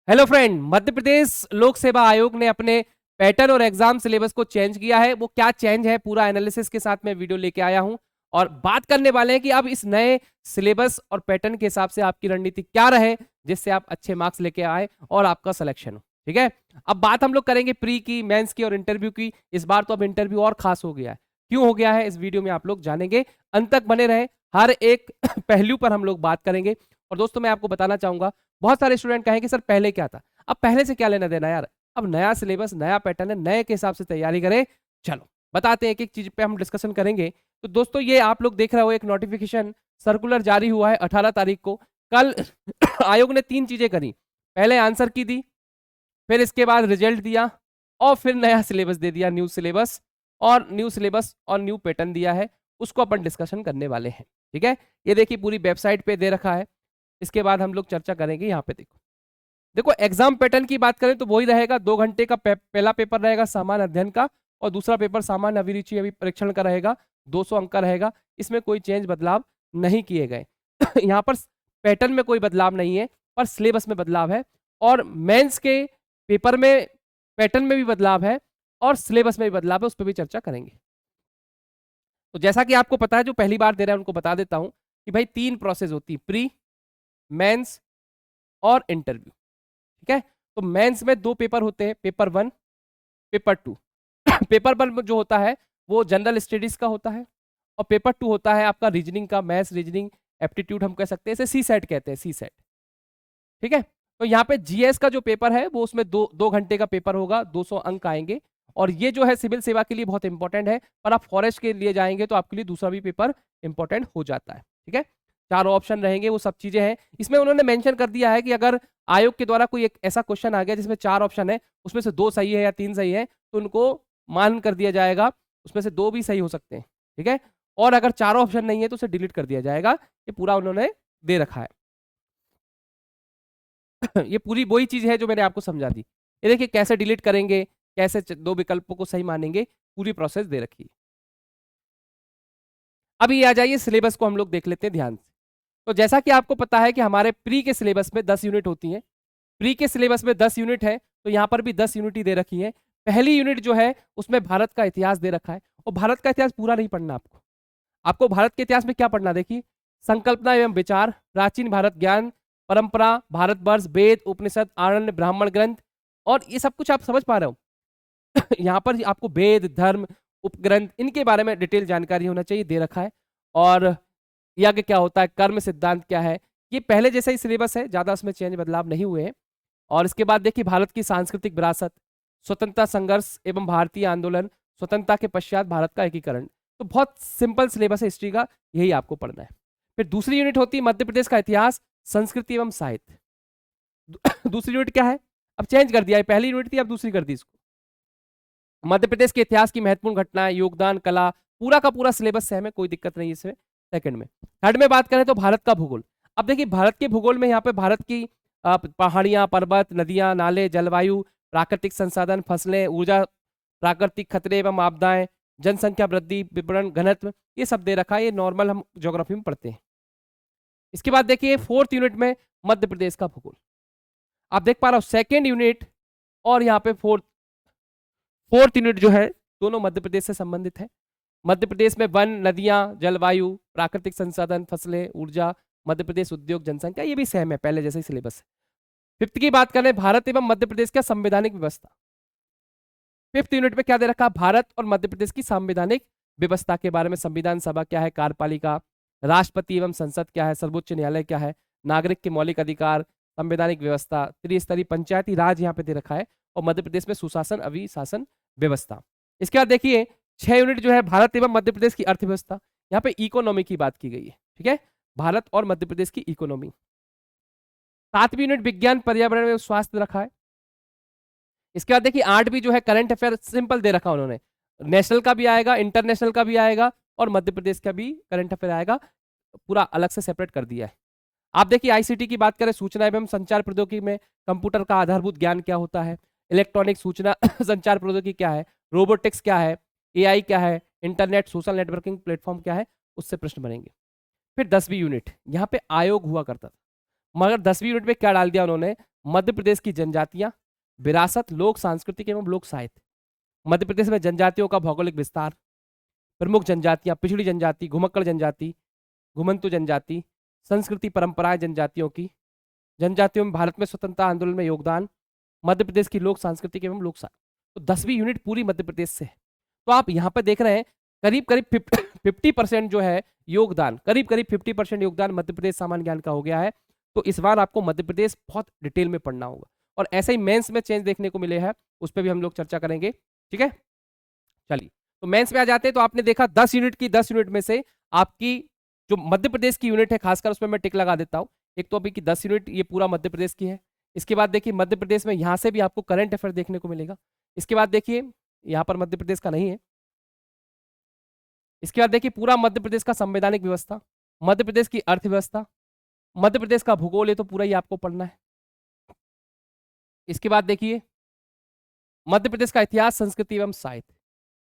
Hello friend, Madhya Pradesh लोक सेवा आयोग ने अपने पैटर्न और एग्जाम सिलेबस को चेंज किया है। वो क्या चेंज है, पूरा एनालिसिस के साथ मैं वीडियो लेके आया हूं और बात करने वाले हैं कि अब इस नए सिलेबस और पैटर्न के हिसाब से आपकी रणनीति क्या रहे, जिससे आप अच्छे मार्क्स लेके आए और आपका सिलेक्शन हो। ठीक है, अब बात हम लोग करेंगे प्री की, मेंस की और इंटरव्यू की। इस बार तो अब इंटरव्यू और खास हो गया है। क्यों हो गया है, इस वीडियो में आप लोग जानेंगे। अंत तक बने रहे, हर एक पहलू पर हम लोग बात करेंगे। और दोस्तों, मैं आपको बताना चाहूंगा, बहुत सारे स्टूडेंट कहेंगे सर पहले क्या था। अब पहले से क्या लेना देना यार, अब नया सिलेबस नया पैटर्न है, नए के हिसाब से तैयारी करें। चलो बताते हैं, एक एक चीज पे हम डिस्कशन करेंगे। तो दोस्तों, ये आप लोग देख रहे हो, एक नोटिफिकेशन सर्कुलर जारी हुआ है 18 तारीख को। कल आयोग ने 3 चीजें करी। पहले आंसर की दी, फिर इसके बाद रिजल्ट दिया, और फिर नया सिलेबस दे दिया, न्यू सिलेबस। और न्यू सिलेबस और न्यू पैटर्न दिया है, उसको अपन डिस्कशन करने वाले हैं। ठीक है, ये देखिए पूरी वेबसाइट पे दे रखा है। इसके बाद हम लोग चर्चा करेंगे। यहाँ पे देखो देखो एग्जाम पैटर्न की बात करें तो वही रहेगा। 2 घंटे का पहला पेपर रहेगा सामान्य अध्ययन का, और दूसरा पेपर सामान्य अभिरुचि अभी परीक्षण का रहेगा। 200 अंक का रहेगा। इसमें कोई चेंज बदलाव नहीं किए गए। यहाँ पर पैटर्न में कोई बदलाव नहीं है, पर सिलेबस में बदलाव है। और मेंस के पेपर में पैटर्न में भी बदलाव है और सिलेबस में भी बदलाव है, उस पर भी चर्चा करेंगे। तो जैसा कि आपको पता है, जो पहली बार दे रहे हैं उनको बता देता हूं कि भाई 3 प्रोसेस होती है, प्री, मेंस और इंटरव्यू। ठीक है, तो मेंस में 2 पेपर होते हैं, पेपर 1, पेपर 2। पेपर 1 जो होता है वो जनरल स्टडीज का होता है, और पेपर 2 होता है आपका रीजनिंग का, मैथ्स रीजनिंग एप्टीट्यूड हम कह सकते हैं, इसे सी सेट कहते हैं, सी सेट। ठीक है, तो यहाँ पे जीएस का जो पेपर है वो उसमें 2 घंटे का पेपर होगा, 200 अंक आएंगे। और ये जो है सिविल सेवा के लिए बहुत इंपॉर्टेंट है, पर आप फॉरेस्ट के लिए जाएंगे तो आपके लिए दूसरा भी पेपर इंपॉर्टेंट हो जाता है। ठीक है, 4 ऑप्शन रहेंगे, वो सब चीजें हैं। इसमें उन्होंने मेंशन कर दिया है कि अगर आयोग के द्वारा कोई एक ऐसा क्वेश्चन आ गया जिसमें 4 ऑप्शन है, उसमें से 2 सही है या 3 सही है, तो उनको मान कर दिया जाएगा, उसमें से 2 भी सही हो सकते हैं। ठीक है, और अगर 4 ऑप्शन नहीं है तो उसे डिलीट कर दिया जाएगा। ये पूरा उन्होंने दे रखा है। ये पूरी वही चीज है जो मैंने आपको समझा दी। ये देखिए कैसे डिलीट करेंगे, कैसे 2 विकल्पों को सही मानेंगे, पूरी प्रोसेस दे रखी है। अभी आ जाइए, सिलेबस को हम लोग देख लेते हैं ध्यान से। तो जैसा कि आपको पता है कि हमारे प्री के सिलेबस में 10 यूनिट होती हैं। प्री के सिलेबस में 10 यूनिट है, तो यहाँ पर भी 10 यूनिट ही दे रखी है। पहली यूनिट जो है उसमें भारत का इतिहास दे रखा है, और भारत का इतिहास पूरा नहीं पढ़ना आपको। आपको भारत के इतिहास में क्या पढ़ना, देखिए, संकल्पना एवं विचार, प्राचीन भारत ज्ञान, परंपरा, भारतवर्ष, वेद, उपनिषद, आनंद, ब्राह्मण ग्रंथ। और ये सब कुछ आप समझ पा रहे हो। यहाँ पर आपको वेद, धर्म, उपग्रंथ, इनके बारे में डिटेल जानकारी होना चाहिए, दे रखा है। और यज्ञ क्या होता है, कर्म सिद्धांत क्या है, ये पहले जैसा ही सिलेबस है, ज्यादा उसमें चेंज बदलाव नहीं हुए हैं। और इसके बाद देखिए भारत की सांस्कृतिक विरासत, स्वतंत्रता संघर्ष एवं भारतीय आंदोलन, स्वतंत्रता के पश्चात भारत का एकीकरण। तो बहुत सिंपल सिलेबस है हिस्ट्री का, यही आपको पढ़ना है। फिर दूसरी यूनिट होती है मध्य प्रदेश का इतिहास, संस्कृति एवं साहित्य। दूसरी यूनिट क्या है, अब चेंज कर दिया है, पहली यूनिट थी अब दूसरी कर दी इसको। मध्य प्रदेश के इतिहास की महत्वपूर्ण घटनाएं, योगदान, कला, पूरा का पूरा सिलेबस सेम है, कोई दिक्कत नहीं इसमें। सेकंड में, थर्ड में बात करें तो भारत का भूगोल। अब देखिए भारत के भूगोल में यहाँ पे भारत की पहाड़ियां, पर्वत, नदियां, नाले, जलवायु, प्राकृतिक संसाधन, फसलें, ऊर्जा, प्राकृतिक खतरे एवं आपदाएं, जनसंख्या वृद्धि, विपणन, घनत्व, ये सब दे रखा है। ये नॉर्मल हम ज्योग्राफी में पढ़ते हैं। इसके बाद देखिए फोर्थ यूनिट में मध्य प्रदेश का भूगोल। आप देख पा रहे हो सेकेंड यूनिट और यहाँ पे फोर्थ यूनिट जो है, दोनों मध्य प्रदेश से संबंधित है। मध्य प्रदेश में वन, नदियां, जलवायु, प्राकृतिक संसाधन, फसलें, ऊर्जा, मध्य प्रदेश उद्योग, जनसंख्या, ये भी सेम है, पहले जैसे ही सिलेबस है। फिफ्थ की बात करें, भारत एवं मध्य प्रदेश का संवैधानिक व्यवस्था। फिफ्थ यूनिट में क्या दे रखा, भारत और मध्य प्रदेश की संवैधानिक व्यवस्था के बारे में, संविधान सभा क्या है, कार्यपालिका, राष्ट्रपति एवं संसद क्या है, सर्वोच्च न्यायालय क्या है, नागरिक के मौलिक अधिकार, संवैधानिक व्यवस्था, त्रिस्तरीय पंचायती राज यहाँ पे दे रखा है, और मध्य प्रदेश में सुशासन, अभिशासन व्यवस्था। इसके बाद देखिए 6 यूनिट जो है भारत एवं मध्य प्रदेश की अर्थव्यवस्था। यहाँ पे इकोनॉमी की बात की गई है। ठीक है, भारत और मध्य प्रदेश की इकोनॉमी। 7वीं यूनिट विज्ञान, पर्यावरण एवं स्वास्थ्य रखा है। इसके बाद देखिए 8वीं जो है करंट अफेयर, सिंपल दे रखा उन्होंने, नेशनल का भी आएगा, इंटरनेशनल का भी आएगा, और मध्य प्रदेश का भी करंट अफेयर आएगा, पूरा अलग से सेपरेट कर दिया है। आप देखिए आईसीटी की बात करें, सूचना एवं संचार प्रौद्योगिकी में कंप्यूटर का आधारभूत ज्ञान क्या होता है, इलेक्ट्रॉनिक सूचना संचार प्रौद्योगिकी क्या है, रोबोटिक्स क्या है, एआई क्या है, इंटरनेट सोशल नेटवर्किंग प्लेटफॉर्म क्या है, उससे प्रश्न बनेंगे। फिर 10वीं यूनिट, यहाँ पे आयोग हुआ करता था, मगर 10वीं यूनिट में क्या डाल दिया उन्होंने, मध्य प्रदेश की जनजातियां, विरासत, लोक सांस्कृतिक एवं लोक साहित्य। मध्य प्रदेश में जनजातियों का भौगोलिक विस्तार, प्रमुख जनजातियां, पिछड़ी जनजाति, घुमक्कड़ जनजाति, घुमंतु जनजाति, संस्कृति परंपराएं जनजातियों की, जनजातियों में भारत में स्वतंत्रता आंदोलन में योगदान, मध्य प्रदेश की लोक सांस्कृतिक एवं लोक साहित्य। तो 10वीं यूनिट पूरी मध्य प्रदेश से है। तो आप यहाँ पर देख रहे हैं करीब करीब 50% जो है योगदान, करीब करीब 50% योगदान मध्य प्रदेश सामान्य ज्ञान का हो गया है। तो इस बार आपको मध्य प्रदेश बहुत डिटेल में पढ़ना होगा, और ऐसे ही मेंस में चेंज देखने को मिले हैं, उस पर भी हम लोग चर्चा करेंगे। ठीक है, चलिए तो मेंस में आ जाते हैं। तो आपने देखा 10 यूनिट की 10 यूनिट में से आपकी जो मध्य प्रदेश की यूनिट है खासकर उसमें मैं टिक लगा देता हूं। एक तो अभी की 10 यूनिट ये पूरा मध्य प्रदेश की है। इसके बाद देखिए मध्य प्रदेश में यहां से भी आपको करंट अफेयर देखने को मिलेगा। इसके बाद देखिए यहां पर मध्य प्रदेश का नहीं है। इसके बाद देखिए पूरा मध्य प्रदेश का संवैधानिक व्यवस्था, मध्य प्रदेश की अर्थव्यवस्था, मध्य प्रदेश का भूगोल, ये तो पूरा ही आपको पढ़ना है। इसके बाद देखिए मध्य प्रदेश का इतिहास, संस्कृति एवं साहित्य।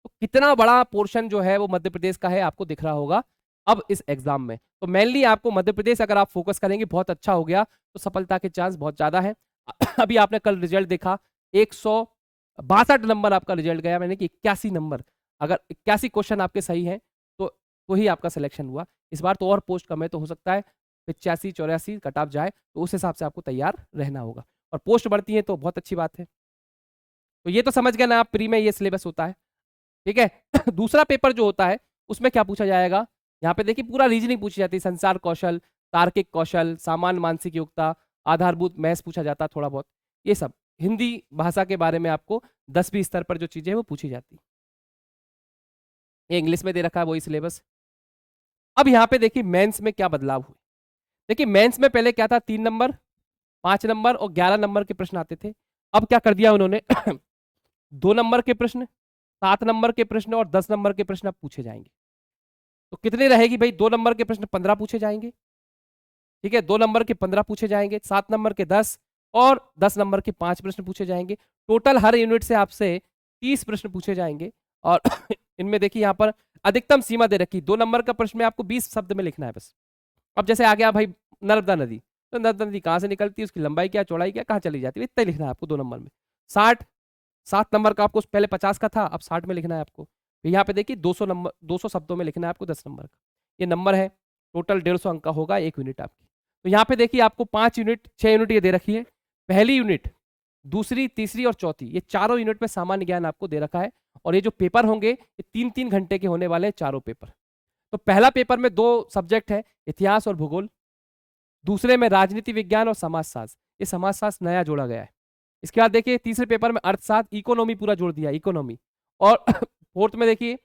तो कितना बड़ा पोर्शन जो है वो मध्य प्रदेश का है आपको दिख रहा होगा अब इस एग्जाम में। तो मेनली आपको मध्य प्रदेश अगर आप फोकस करेंगे बहुत अच्छा हो गया, तो सफलता के चांस बहुत ज्यादा है। अभी आपने कल रिजल्ट देखा, 162 नंबर आपका रिजल्ट गया, मैंने कि 81 नंबर, अगर 81 क्वेश्चन आपके सही हैं तो ही आपका सिलेक्शन हुआ। इस बार तो और पोस्ट कम है, तो हो सकता है 85 84 कट ऑफ जाए, तो उस हिसाब से आपको तैयार रहना होगा। और पोस्ट बढ़ती है तो बहुत अच्छी बात है। तो ये तो समझ गए ना आप, प्री में ये सिलेबस होता है। ठीक है दूसरा पेपर जो होता है उसमें क्या पूछा जाएगा, यहाँ पे देखिए पूरा रीजनिंग पूछी जाती है, संचार कौशल, तार्किक कौशल, सामान्य मानसिक योग्यता, आधारभूत मैथ्स पूछा जाता है थोड़ा बहुत, ये सब हिंदी भाषा के बारे में आपको 10वीं स्तर पर जो चीजें हैं वो पूछी जाती है। ये इंग्लिश में दे रखा है वही सिलेबस। अब यहाँ पे देखिए मेंस में क्या बदलाव हुए। देखिए मेंस में पहले क्या था, 3 नंबर, 5 नंबर और 11 नंबर के प्रश्न आते थे। अब क्या कर दिया उन्होंने 2 नंबर के प्रश्न, 7 नंबर के प्रश्न और 10 नंबर के प्रश्न अब पूछे जाएंगे। तो कितने रहेगी भाई, 2 नंबर के प्रश्न 15 पूछे जाएंगे। ठीक है, 2 नंबर के 15 पूछे जाएंगे, 7 नंबर के 10 और 10 नंबर के 5 प्रश्न पूछे जाएंगे। टोटल हर यूनिट से आपसे 30 प्रश्न पूछे जाएंगे। और इनमें देखिए यहाँ पर अधिकतम सीमा दे रखी, 2 नंबर का प्रश्न में आपको 20 शब्द में लिखना है बस। अब जैसे आ गया भाई नर्मदा नदी, तो नर्मदा नदी कहाँ से निकलती है, उसकी लंबाई क्या, चौड़ाई क्या, कहाँ चली जाती है, इतना ही लिखना है आपको 2 नंबर में। 7 नंबर का आपको पहले 50 का था, अब 60 में लिखना है आपको। यहाँ पे देखिए 200 नंबर, 200 शब्दों में लिखना है आपको 10 नंबर का। ये नंबर है, टोटल 150 अंक का होगा 1 यूनिट आपकी। तो यहाँ पे देखिए आपको 5 यूनिट 6 यूनिट ये दे रखी है। पहली यूनिट, दूसरी, तीसरी और चौथी, ये चारों यूनिट में सामान्य ज्ञान आपको दे रखा है। और ये जो पेपर होंगे ये 3-3 घंटे के होने वाले हैं चारों पेपर। तो पहला पेपर में 2 सब्जेक्ट है, इतिहास और भूगोल। दूसरे में राजनीति विज्ञान और समाजशास्त्र, ये समाजशास्त्र नया जोड़ा गया है। इसके बाद देखिए तीसरे पेपर में अर्थशास्त्र, इकोनॉमी पूरा जोड़ दिया, इकोनॉमी। और फोर्थ में देखिए,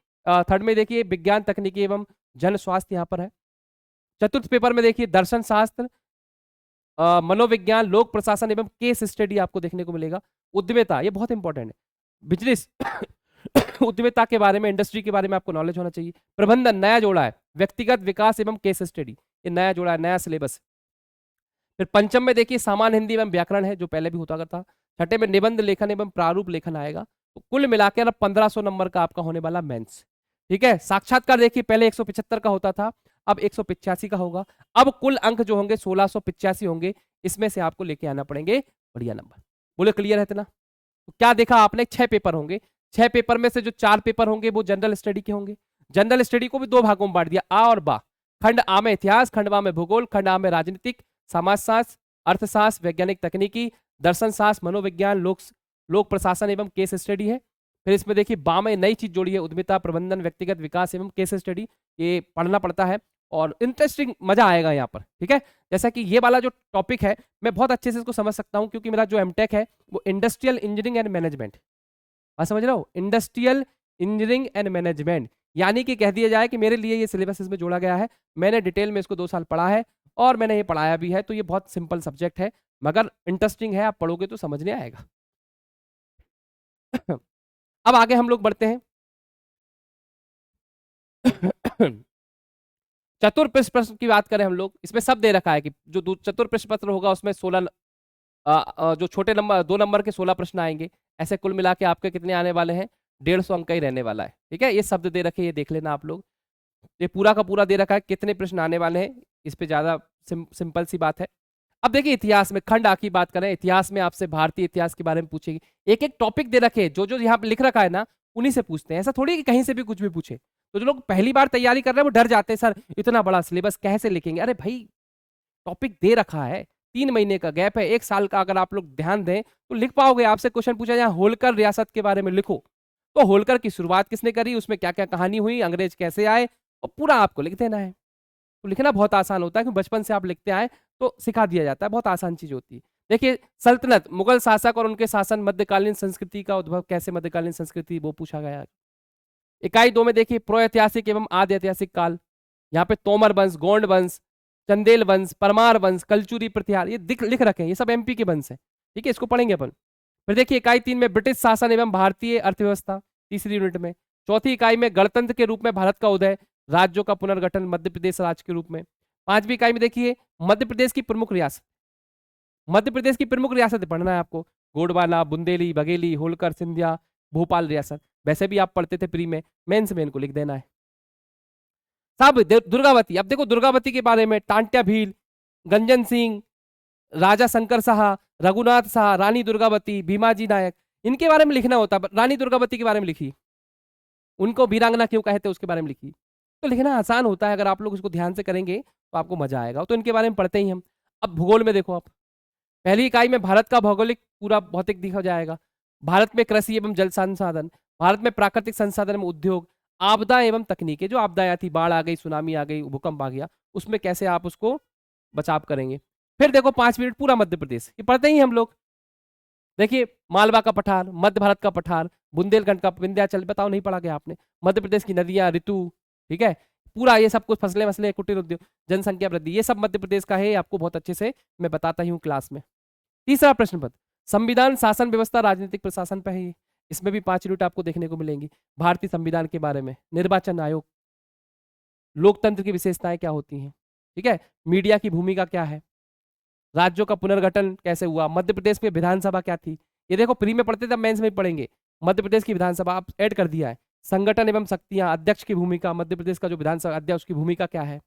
थर्ड में देखिए विज्ञान तकनीकी एवं जन स्वास्थ्य यहाँ पर है। चतुर्थ पेपर में देखिए दर्शन शास्त्र, मनोविज्ञान, लोक प्रशासन एवं केस स्टडी आपको देखने को मिलेगा। उद्यमिता, ये बहुत इंपॉर्टेंट है, बिजनेस उद्यमिता के बारे में, इंडस्ट्री के बारे में आपको नॉलेज होना चाहिए। प्रबंधन नया जोड़ा है, व्यक्तिगत विकास एवं केस स्टडी, ये नया जोड़ा है, नया सिलेबस। फिर पंचम में देखिए सामान्य हिंदी एवं व्याकरण है, जो पहले भी होता करता। छठे में निबंध लेखन एवं प्रारूप लेखन आएगा। तो कुल मिलाकर अब 1500 नंबर का आपका होने वाला मेंस। ठीक है, साक्षात्कार देखिए पहले 175 का होता था, अब 185 का होगा। अब कुल अंक जो होंगे 1685 होंगे, इसमें से आपको लेके आना पड़ेंगे बढ़िया नंबर। बोले क्लियर है इतना? तो क्या देखा आपने, 6 पेपर होंगे। 6 पेपर में से जो 4 पेपर होंगे वो जनरल स्टडी के होंगे। जनरल स्टडी को भी 2 भागों में बांट दिया, आ और बा। खंड आ में इतिहास, खंड बा में भूगोल, खंड आ में राजनीतिक, समाजशास्त्र, अर्थशास्त्र, वैज्ञानिक तकनीकी, दर्शन शास्त्र, मनोविज्ञान, लोक प्रशासन एवं केस स्टडी है। फिर इसमें देखिए बा में नई चीज जोड़ी है, उद्यमिता, प्रबंधन, व्यक्तिगत विकास एवं केस स्टडी। ये पढ़ना पड़ता है और इंटरेस्टिंग, मजा आएगा यहाँ पर। ठीक है, जैसा कि ये वाला जो टॉपिक है मैं बहुत अच्छे से इसको समझ सकता हूँ, क्योंकि मेरा जो एमटेक है वो इंडस्ट्रियल इंजीनियरिंग एंड मैनेजमेंट, बात समझ रहे हो, इंडस्ट्रियल इंजीनियरिंग एंड मैनेजमेंट। यानी कि कह दिया जाए कि मेरे लिए ये सिलेबस इसमें जोड़ा गया है, मैंने डिटेल में इसको 2 साल पढ़ा है और मैंने ये पढ़ाया भी है। तो ये बहुत सिंपल सब्जेक्ट है, मगर इंटरेस्टिंग है, आप पढ़ोगे तो समझने आएगा। अब आगे हम लोग बढ़ते हैं। चतुर्पृष्ठ प्रश्न की बात करें हम लोग, इसमें सब दे रखा है कि जो चतुर्पृष्ठ पत्र होगा उसमें 16 जो छोटे नंबर 2 नंबर के 16 प्रश्न आएंगे। ऐसे कुल मिला के आपके कितने आने वाले हैं, 150 अंक का ही रहने वाला है। ठीक है, ये शब्द दे रखे, ये देख लेना आप लोग। ये पूरा का पूरा दे रखा है कितने प्रश्न आने वाले हैं, इस पे ज्यादा सिंपल सी बात है। अब देखिए इतिहास में खंड आ की बात करें, इतिहास में आपसे भारतीय इतिहास के बारे में पूछेगी। एक एक टॉपिक दे रखे, जो जो यहाँ पे लिख रखा है ना, उन्हीं से पूछते हैं। ऐसा थोड़ी कि कहीं से भी कुछ भी पूछे। तो जो लोग पहली बार तैयारी कर रहे हैं वो डर जाते हैं, सर इतना बड़ा सिलेबस कैसे लिखेंगे। अरे भाई, टॉपिक दे रखा है, 3 महीने का गैप है, 1 साल का, अगर आप लोग ध्यान दें तो लिख पाओगे। आपसे क्वेश्चन पूछा जाए होलकर रियासत के बारे में लिखो, तो होलकर की शुरुआत किसने करी, उसमें क्या क्या कहानी हुई, अंग्रेज कैसे आए, और पूरा आपको लिख देना है। तो लिखना बहुत आसान होता है, क्योंकि बचपन से आप लिखते आए तो सिखा दिया जाता है, बहुत आसान चीज होती है। देखिए सल्तनत, मुगल शासक और उनके शासन, मध्यकालीन संस्कृति का उद्भव कैसे, मध्यकालीन संस्कृति वो पूछा गया है। इकाई 2 में देखिए प्रो-ऐतिहासिक एवं आदि ऐतिहासिक काल, यहाँ पे तोमर वंश, गोंड वंश, चंदेल वंश, परमार वंश, कलचुरी प्रतिहार, ये लिख रखे हैं, ये सब एमपी के वंश है। ठीक है, इसको पढ़ेंगे अपन। फिर देखिए इकाई 3 में ब्रिटिश शासन एवं भारतीय अर्थव्यवस्था, तीसरी यूनिट में। चौथी इकाई में गणतंत्र के रूप में भारत का उदय, राज्यों का पुनर्गठन, मध्य प्रदेश राज्य के रूप में। 5वीं इकाई में देखिए मध्य प्रदेश की प्रमुख रियासत, मध्य प्रदेश की प्रमुख रियासत पढ़ना है आपको, गोंडवाना, बुंदेली, बघेली, होलकर, सिंधिया, भोपाल रियासत। वैसे भी आप पढ़ते थे प्री में, मेंस में इनको लिख देना है साहब। दुर्गावती, अब देखो दुर्गावती के बारे में, टांट्या भील, गंजन सिंह, राजा शंकर शाह, रघुनाथ शाह, रानी दुर्गावती, भीमाजी नायक, इनके बारे में लिखना होता है। रानी दुर्गावती के बारे में लिखी, उनको वीरांगना क्यों कहते हैं उसके बारे में लिखी। तो लिखना आसान होता है, अगर आप लोग इसको ध्यान से करेंगे तो आपको मजा आएगा। तो इनके बारे में पढ़ते ही हम। अब भूगोल में देखो आप, पहली इकाई में भारत का भौगोलिक पूरा भौतिक दिखा जाएगा, भारत में कृषि एवं जल संसाधन, भारत में प्राकृतिक संसाधन एवं उद्योग, आपदा एवं तकनीकें, जो आपदाएं थी, बाढ़ आ गई, सुनामी आ गई, भूकंप आ गया, उसमें कैसे आप उसको बचाव करेंगे। फिर देखो 5 मिनट पूरा मध्य प्रदेश, ये पढ़ते ही हम लोग। देखिए मालवा का पठार, मध्य भारत का पठार, बुंदेलखंड का विंध्याचल, बताओ नहीं पढ़ा गया आपने। मध्य प्रदेश की नदियां, ऋतु, ठीक है, पूरा ये सब कुछ, फसलें मसले, कुटीर उद्योग, जनसंख्या वृद्धि, ये सब मध्य प्रदेश का है, आपको बहुत अच्छे से मैं बताता ही हूँ क्लास में। तीसरा प्रश्न पत्र, संविधान, शासन व्यवस्था, राजनीतिक प्रशासन पे है ये। इसमें भी 5 यूनिट आपको देखने को मिलेंगी। भारतीय संविधान के बारे में, निर्वाचन आयोग, लोकतंत्र की विशेषताएं क्या होती हैं, ठीक है, मीडिया की भूमिका क्या है, राज्यों का पुनर्गठन कैसे हुआ, मध्य प्रदेश में विधानसभा क्या थी। ये देखो प्री में पढ़ते थे, मेंस में पढ़ेंगे। मध्य प्रदेश की विधानसभा आप ऐड कर दिया है। संगठन एवं शक्तियां, अध्यक्ष की भूमिका, मध्य प्रदेश का जो विधानसभा अध्यक्ष की भूमिका क्या है,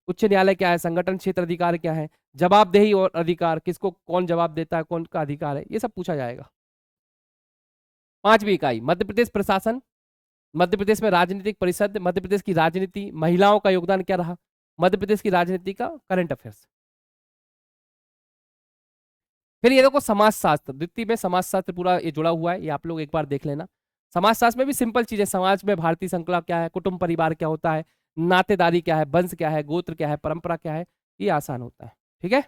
उच्च न्यायालय क्या है, संगठन क्षेत्र अधिकार क्या है, जवाबदेही और अधिकार, किसको कौन जवाब देता है, कौन का अधिकार है, ये सब पूछा जाएगा। 5वीं इकाई मध्य प्रदेश प्रशासन, मध्य प्रदेश में राजनीतिक परिषद, मध्य प्रदेश की राजनीति, महिलाओं का योगदान क्या रहा, मध्य प्रदेश की राजनीति का करंट अफेयर्स। फिर ये देखो समाजशास्त्र, द्वितीय में समाजशास्त्र पूरा ये जुड़ा हुआ है, ये आप लोग एक बार देख लेना। समाजशास्त्र में भी सिंपल चीजें, समाज में भारतीय श्रृंखला क्या है, कुटुंब परिवार क्या होता है, नातेदारी क्या है, वंश क्या है, गोत्र क्या है, परंपरा क्या है, ये आसान होता है। ठीक है,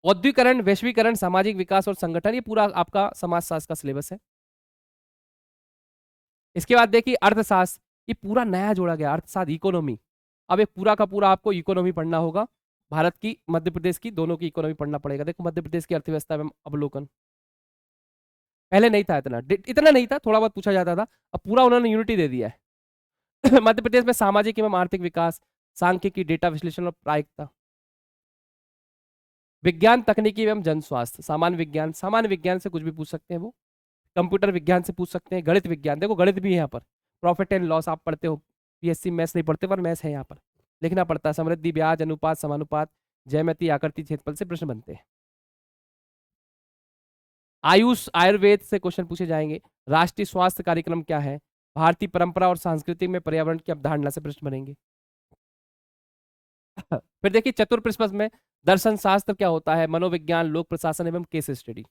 औद्योगिकरण, वैश्वीकरण, सामाजिक विकास और संगठन, ये पूरा आपका समाजशास्त्र का सिलेबस है। इसके बाद देखिए अर्थशास्त्र, ये पूरा नया जोड़ा गया, अर्थशास्त्र, इकोनॉमी। अब एक पूरा का पूरा आपको इकोनॉमी पढ़ना होगा, भारत की, मध्य प्रदेश की, दोनों की इकोनॉमी पढ़ना पड़ेगा। देखो मध्य प्रदेश की अर्थव्यवस्था में अवलोकन, पहले नहीं था इतना, इतना नहीं था, थोड़ा बहुत पूछा जाता था, अब पूरा उन्होंने यूनिटी दे दिया है। मध्य प्रदेश में सामाजिक एवं आर्थिक विकास, सांख्यिकी, डेटा विश्लेषण और प्रायिकता, विज्ञान, तकनीकी एवं जन स्वास्थ्य, सामान्य विज्ञान से कुछ भी पूछ सकते हैं वो, कंप्यूटर विज्ञान से पूछ सकते हैं, गणित विज्ञान, देखो गणित भी है यहाँ पर, प्रॉफिट एंड लॉस आप पढ़ते हो, पीएससी मैथ्स नहीं पढ़ते पर मैथ्स है यहाँ पर, लिखना पड़ता है, समृद्धि, ब्याज, अनुपात, समानुपात, ज्यामिति, आकृति, क्षेत्रफल से प्रश्न बनते हैं। आयुष, आयुर्वेद से क्वेश्चन पूछे जाएंगे, राष्ट्रीय स्वास्थ्य कार्यक्रम क्या है, भारतीय परंपरा और संस्कृति में पर्यावरण की अवधारणा से प्रश्न बनेंगे। फिर देखिए चतुर्थ प्रश्न में दर्शन शास्त्र क्या होता है, मनोविज्ञान, लोक प्रशासन एवं केस स्टडी।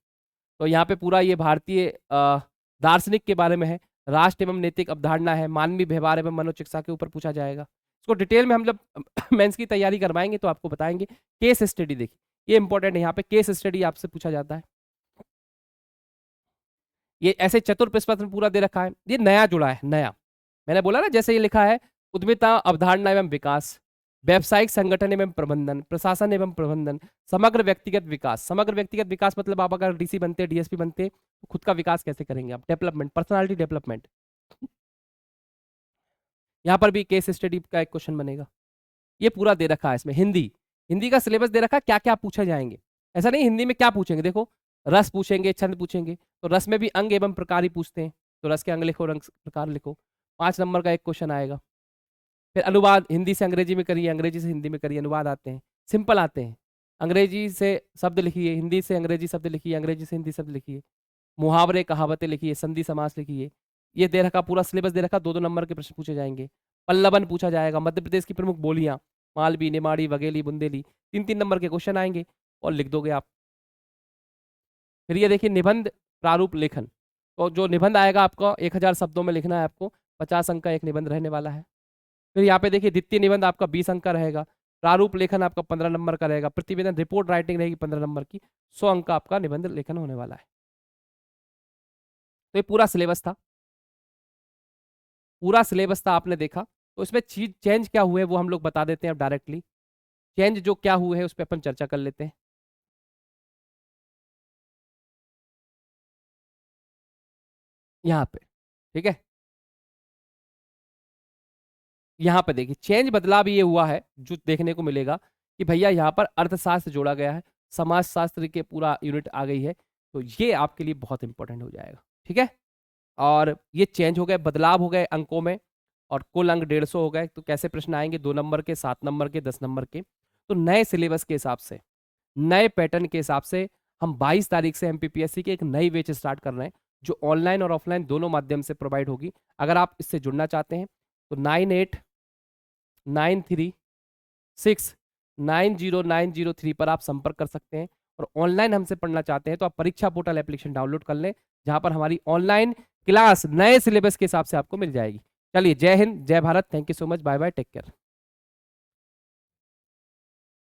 तो यहाँ पे पूरा ये भारतीय दार्शनिक के बारे में है, राष्ट्र एवं नैतिक अवधारणा है, मानवीय व्यवहार एवं मनोचिकित्सा के ऊपर पूछा जाएगा। इसको डिटेल में हम जब मेंस की तैयारी करवाएंगे तो आपको बताएंगे। केस स्टडी देखिए, ये इंपॉर्टेंट है, यहाँ पे केस स्टडी आपसे पूछा जाता है। ये ऐसे चतुर प्रश्न में पूरा दे रखा है, ये नया जुड़ा है, नया, मैंने बोला ना, जैसे ये लिखा है, उद्यमिता, अवधारणा एवं विकास, व्यावसायिक संगठन एवं प्रबंधन, प्रशासन एवं प्रबंधन, समग्र व्यक्तिगत विकास। समग्र व्यक्तिगत विकास मतलब आप अगर डीसी बनते, डीएसपी बनते तो खुद का विकास कैसे करेंगे आप, डेवलपमेंट, पर्सनालिटी डेवलपमेंट। यहाँ पर भी केस स्टडी का एक क्वेश्चन बनेगा, ये पूरा दे रखा है इसमें। हिंदी, हिंदी का सिलेबस दे रखा है, क्या क्या पूछे जाएंगे, ऐसा नहीं हिंदी में क्या पूछेंगे, देखो रस पूछेंगे, छंद पूछेंगे, तो रस में भी अंग एवं प्रकार ही पूछते हैं, तो रस के अंग लिखो, रंग प्रकार लिखो, 5 नंबर का एक क्वेश्चन आएगा। फिर अनुवाद, हिंदी से अंग्रेजी में करिए, अंग्रेजी से हिंदी में करिए, अनुवाद आते हैं, सिंपल आते हैं। अंग्रेजी से शब्द लिखिए, हिंदी से अंग्रेजी शब्द लिखिए, अंग्रेजी से हिंदी शब्द लिखिए, मुहावरे कहावतें लिखिए, संधि समास लिखिए। ये दे रखा, पूरा सिलेबस दे रखा, 2-2 नंबर के प्रश्न पूछे जाएंगे। पल्लवन पूछा जाएगा, मध्य प्रदेश की प्रमुख बोलियां, मालवी, निमाड़ी, वगेली, बुंदेली, 3-3 नंबर के क्वेश्चन आएंगे और लिख दोगे आप। फिर ये देखिए निबंध प्रारूप लेखन, तो जो निबंध आएगा आपको 1000 शब्दों में लिखना है आपको, 50 अंक का एक निबंध रहने वाला है। फिर यहाँ पे देखिए द्वितीय निबंध आपका 20 अंक का रहेगा, प्रारूप लेखन आपका 15 नंबर का रहेगा, प्रतिवेदन रिपोर्ट राइटिंग रहेगी 15 नंबर की, 100 अंक का आपका निबंध लेखन होने वाला है। तो ये पूरा सिलेबस था, पूरा सिलेबस था, आपने देखा। तो इसमें चीज चेंज क्या हुए वो हम लोग बता देते हैं अब डायरेक्टली। चेंज जो क्या हुए है उस पर अपन चर्चा कर लेते हैं। यहाँ पे ठीक है, यहाँ पे देखिए चेंज बदलाव ये हुआ है जो देखने को मिलेगा कि भैया यहाँ पर अर्थशास्त्र जोड़ा गया है, समाजशास्त्र के पूरा यूनिट आ गई है, तो ये आपके लिए बहुत इंपॉर्टेंट हो जाएगा। ठीक है, और ये चेंज हो गए, बदलाव हो गए अंकों में, और कुल अंक 150 हो गए। तो कैसे प्रश्न आएंगे, 2 नंबर के, 7 नंबर के, 10 नंबर के। तो नए सिलेबस के हिसाब से, नए पैटर्न के हिसाब से हम 22 तारीख से एमपीपीएससी की एक नई बैच स्टार्ट कर रहे हैं, जो ऑनलाइन और ऑफलाइन दोनों माध्यम से प्रोवाइड होगी। अगर आप इससे जुड़ना चाहते हैं तो 9893690903 पर आप संपर्क कर सकते हैं। और ऑनलाइन हमसे पढ़ना चाहते हैं तो आप परीक्षा पोर्टल एप्लीकेशन डाउनलोड कर लें, जहां पर हमारी ऑनलाइन क्लास नए सिलेबस के हिसाब से आपको मिल जाएगी। चलिए, जय हिंद, जय Bharat, thank you so much, bye bye, take care.